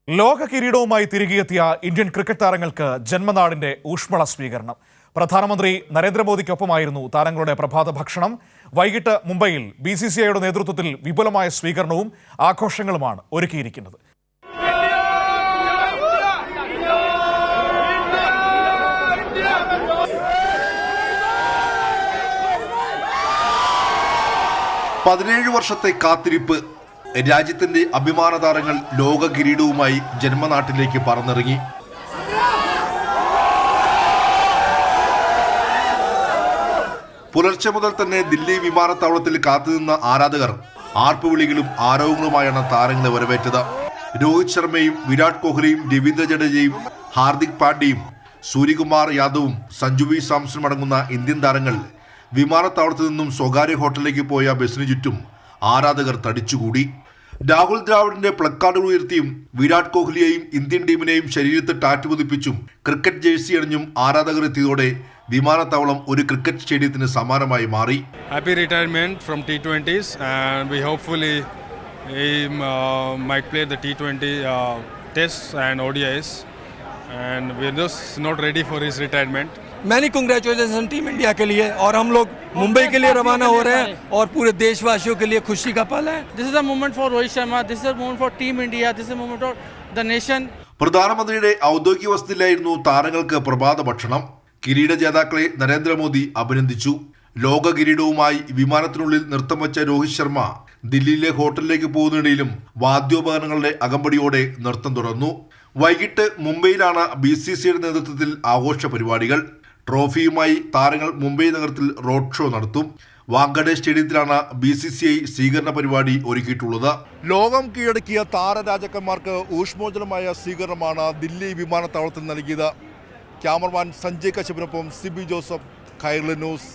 ലോക കിരീടവുമായി തിരികെയെത്തിയ Indian cricket താരങ്ങൾക്ക് ജന്മനാടിന്റെ ഊഷ്മള സ്വീകരണം. പ്രധാനമന്ത്രി നരേന്ദ്രമോദിക്കൊപ്പമായിരുന്നു താരങ്ങളുടെ പ്രഭാത ഭക്ഷണം. വൈകിട്ട് മുംബൈയിൽ BCCIയുടെ നേതൃത്വത്തിൽ വിപുലമായ സ്വീകരണവും ആഘോഷങ്ങളുമാണ് ഒരുക്കിയിരിക്കുന്നത്. പതിനേഴ് വർഷത്തെ കാത്തിരിപ്പ്. രാജ്യത്തിന്റെ അഭിമാന താരങ്ങൾ ലോക കിരീടവുമായി ജന്മനാട്ടിലേക്ക് പറന്നിറങ്ങി. പുലർച്ചെ മുതൽ തന്നെ ദില്ലി വിമാനത്താവളത്തിൽ കാത്തുനിന്ന ആരാധകർ ആർപ്പുവിളികളും ആരവങ്ങളുമായാണ് താരങ്ങളെ വരവേറ്റത്. രോഹിത് ശർമ്മയും വിരാട് കോഹ്ലിയും രവീന്ദ്ര ജഡേജയും ഹാർദിക് പാണ്ഡ്യയും സൂര്യകുമാർ യാദവും സഞ്ജു വി സാംസണും അടങ്ങുന്ന ഇന്ത്യൻ താരങ്ങൾ വിമാനത്താവളത്തിൽ നിന്നും സ്വകാര്യ ഹോട്ടലിലേക്ക് പോയ ബസിനു ചുറ്റും ആരാധകർ തടിച്ചുകൂടി. രാഹുൽ ദ്രാവിഡിന്റെ പ്ലക്കാർഡുകൾ ഉയർത്തിയും വിരാട് കോഹ്ലിയെയും ഇന്ത്യൻ ടീമിനെയും ശരീരത്തിൽ ടാറ്റുപതിപ്പിച്ചും ക്രിക്കറ്റ് ജേഴ്സി അണിഞ്ഞും ആരാധകർ എത്തിയതോടെ വിമാനത്താവളം ഒരു ക്രിക്കറ്റ് സ്റ്റേഡിയത്തിന് സമാനമായി മാറി. Happy retirement from T20s and we hopefully he might play the T20 tests and ODIs and we're just not ready for his retirement. Many congratulation team India के लिए और हम लोग मुंबई के लिए रवाना हो रहे हैं और पूरे देशवासियों के लिए खुशी का पल है. This is a moment for Rohit Sharma. This is a moment for Team India. This is a moment for the nation. പ്രധാനമന്ത്രിയുടെ ഔദ്യോഗിക വസതിയിലായിരുന്നു താരങ്ങൾക്ക് പ്രഭാത ഭക്ഷണം. കിരീട ജേതാക്കളെ നരേന്ദ്രമോദി അഭിനന്ദിച്ചു. ലോക കിരീടവുമായി വിമാനത്തിനുള്ളിൽ നൃത്തം വെച്ച രോഹിത് ശർമ്മ ദില്ലിയിലെ ഹോട്ടലിലേക്ക് പോകുന്നതിനിടയിലും വാദ്യോപകരണങ്ങളുടെ അകമ്പടിയോടെ നൃത്തം തുടർന്നു. വൈകിട്ട് മുംബൈയിലാണ് BCCIയുടെ നേതൃത്വത്തിൽ ആഘോഷ പരിപാടികൾ. ട്രോഫിയുമായി താരങ്ങൾ മുംബൈ നഗരത്തിൽ റോഡ് ഷോ നടത്തും. വാങ്കഡെ സ്റ്റേഡിയത്തിലാണ് BCCI സ്വീകരണ പരിപാടി ഒരുക്കിയിട്ടുള്ളത്. ലോകം കീഴടക്കിയ താരരാജാക്കന്മാർക്ക് ഊഷ്മോജ്വലമായ സ്വീകരണമാണ് ദില്ലി വിമാനത്താവളത്തിൽ നൽകിയത്. ക്യാമറമാൻ സഞ്ജയ് കശ്യപിനൊപ്പം CB ജോസഫ്, കൈരളി ന്യൂസ്.